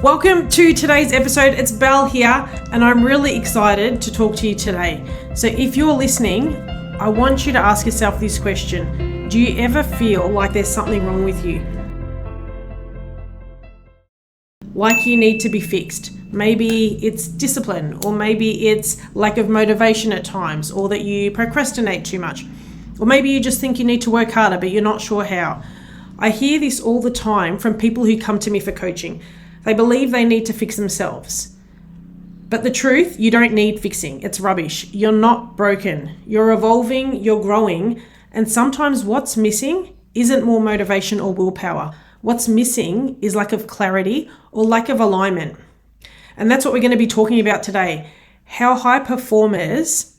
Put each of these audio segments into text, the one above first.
Welcome to today's episode. It's Belle here, and I'm really excited to talk to you today. So if you're listening, I want you to ask yourself this question. Do you ever feel like there's something wrong with you? Like you need to be fixed? Maybe it's discipline, or maybe it's lack of motivation at times, or that you procrastinate too much. Or maybe you just think you need to work harder, but you're not sure how. I hear this all the time from people who come to me for coaching. They believe they need to fix themselves. But the truth, you don't need fixing. It's rubbish. You're not broken. You're evolving, you're growing, and sometimes what's missing isn't more motivation or willpower. What's missing is lack of clarity or lack of alignment. And that's what we're going to be talking about today. How high performers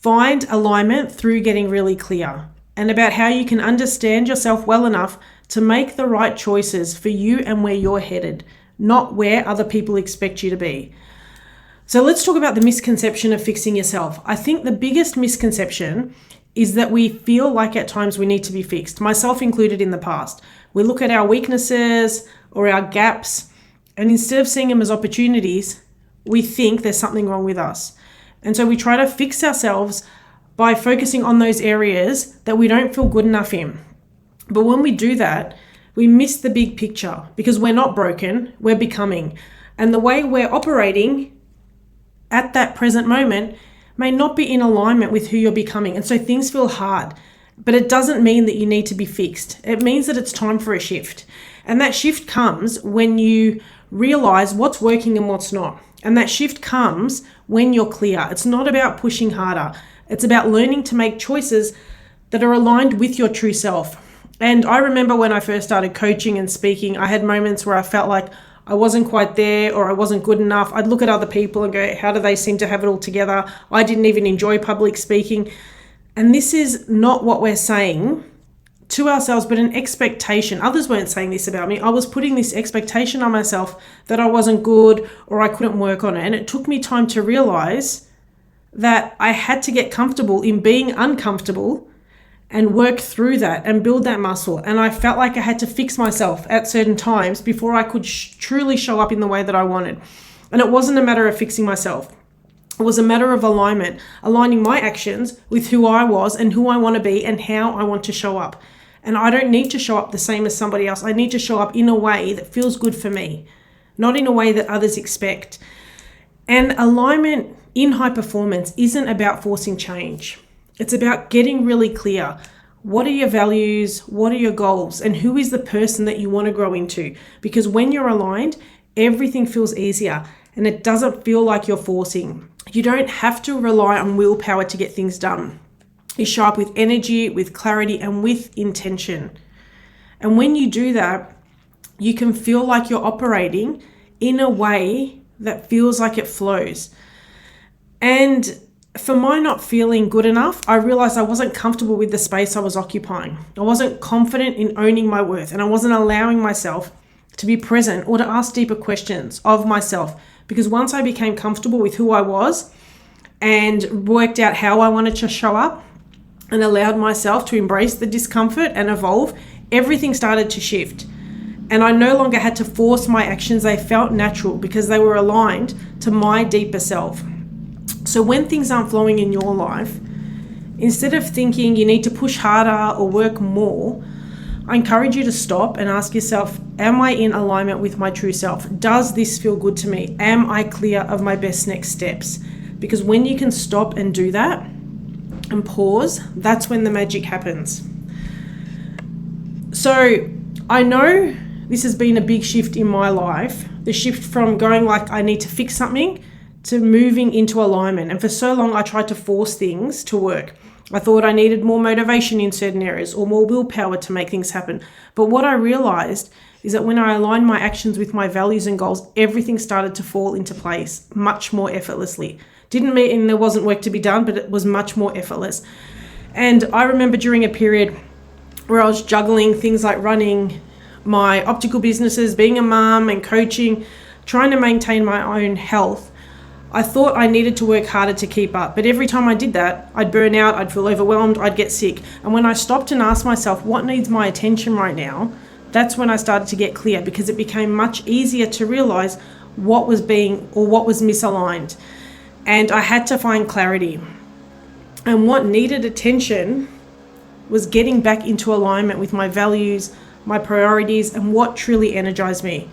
find alignment through getting really clear, and about how you can understand yourself well enough to make the right choices for you and where you're headed, not where other people expect you to be. So let's talk about the misconception of fixing yourself. I think the biggest misconception is that we feel like at times we need to be fixed, myself included in the past. We look at our weaknesses or our gaps, and instead of seeing them as opportunities, we think there's something wrong with us. And so we try to fix ourselves by focusing on those areas that we don't feel good enough in. But when we do that, we miss the big picture, because we're not broken, we're becoming. And the way we're operating at that present moment may not be in alignment with who you're becoming. And so things feel hard, but it doesn't mean that you need to be fixed. It means that it's time for a shift. And that shift comes when you realize what's working and what's not. And that shift comes when you're clear. It's not about pushing harder. It's about learning to make choices that are aligned with your true self. And I remember when I first started coaching and speaking, I had moments where I felt like I wasn't quite there, or I wasn't good enough. I'd look at other people and go, how do they seem to have it all together? I didn't even enjoy public speaking. And this is not what we're saying to ourselves, but an expectation. Others weren't saying this about me. I was putting this expectation on myself that I wasn't good or I couldn't work on it. And it took me time to realize that I had to get comfortable in being uncomfortable and work through that and build that muscle. And I felt like I had to fix myself at certain times before I could truly show up in the way that I wanted. And it wasn't a matter of fixing myself. It was a matter of alignment, aligning my actions with who I was and who I want to be and how I want to show up. And I don't need to show up the same as somebody else. I need to show up in a way that feels good for me, not in a way that others expect. And alignment in high performance isn't about forcing change. It's about getting really clear. What are your values? What are your goals? And who is the person that you want to grow into? Because when you're aligned, everything feels easier and it doesn't feel like you're forcing. You don't have to rely on willpower to get things done. You show up with energy, with clarity, and with intention. And when you do that, you can feel like you're operating in a way that feels like it flows. And for my not feeling good enough, I realized I wasn't comfortable with the space I was occupying. I wasn't confident in owning my worth, and I wasn't allowing myself to be present or to ask deeper questions of myself. Because once I became comfortable with who I was and worked out how I wanted to show up and allowed myself to embrace the discomfort and evolve, everything started to shift. And I no longer had to force my actions. They felt natural because they were aligned to my deeper self. So when things aren't flowing in your life, instead of thinking you need to push harder or work more, I encourage you to stop and ask yourself, am I in alignment with my true self? Does this feel good to me? Am I clear of my best next steps? Because when you can stop and do that and pause, that's when the magic happens. So I know this has been a big shift in my life, the shift from going like I need to fix something to moving into alignment. And for so long, I tried to force things to work. I thought I needed more motivation in certain areas or more willpower to make things happen. But what I realized is that when I aligned my actions with my values and goals, everything started to fall into place much more effortlessly. Didn't mean there wasn't work to be done, but it was much more effortless. And I remember during a period where I was juggling things like running my optical businesses, being a mom and coaching, trying to maintain my own health, I thought I needed to work harder to keep up. But every time I did that, I'd burn out, I'd feel overwhelmed, I'd get sick. And when I stopped and asked myself, what needs my attention right now? That's when I started to get clear, because it became much easier to realize what was misaligned. And I had to find clarity. And what needed attention was getting back into alignment with my values, my priorities, and what truly energized me.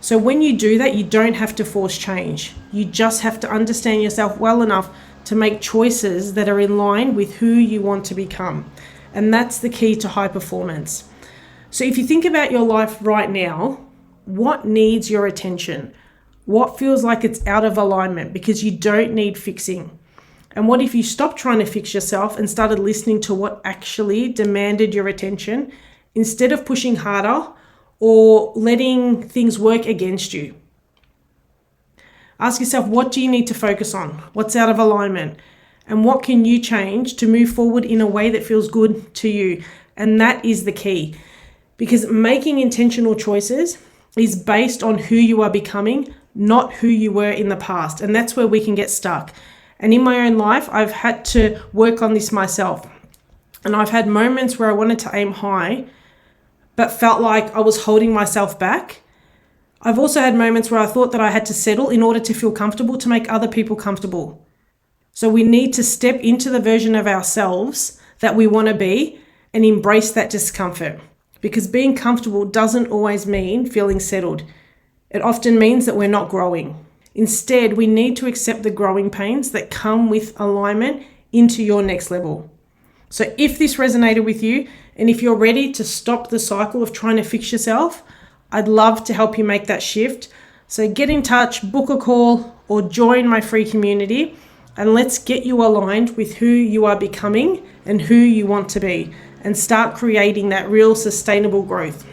So when you do that, you don't have to force change. You just have to understand yourself well enough to make choices that are in line with who you want to become. And that's the key to high performance. So if you think about your life right now, what needs your attention? What feels like it's out of alignment because you don't need fixing? And what if you stopped trying to fix yourself and started listening to what actually demanded your attention instead of pushing harder or letting things work against you? Ask yourself, what do you need to focus on? What's out of alignment? And what can you change to move forward in a way that feels good to you? And that is the key, because making intentional choices is based on who you are becoming, not who you were in the past. And that's where we can get stuck. And in my own life, I've had to work on this myself. And I've had moments where I wanted to aim high, but felt like I was holding myself back. I've also had moments where I thought that I had to settle in order to feel comfortable, to make other people comfortable. So we need to step into the version of ourselves that we want to be and embrace that discomfort. Because being comfortable doesn't always mean feeling settled. It often means that we're not growing. Instead, we need to accept the growing pains that come with alignment into your next level. So if this resonated with you, and if you're ready to stop the cycle of trying to fix yourself, I'd love to help you make that shift. So get in touch, book a call, or join my free community, and let's get you aligned with who you are becoming and who you want to be, and start creating that real sustainable growth.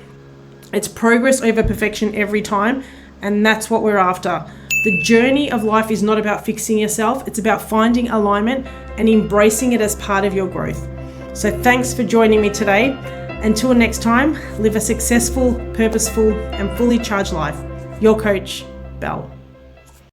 It's progress over perfection every time, and that's what we're after. The journey of life is not about fixing yourself, it's about finding alignment and embracing it as part of your growth. So thanks for joining me today. Until next time, live a successful, purposeful, and fully charged life. Your coach, Belle.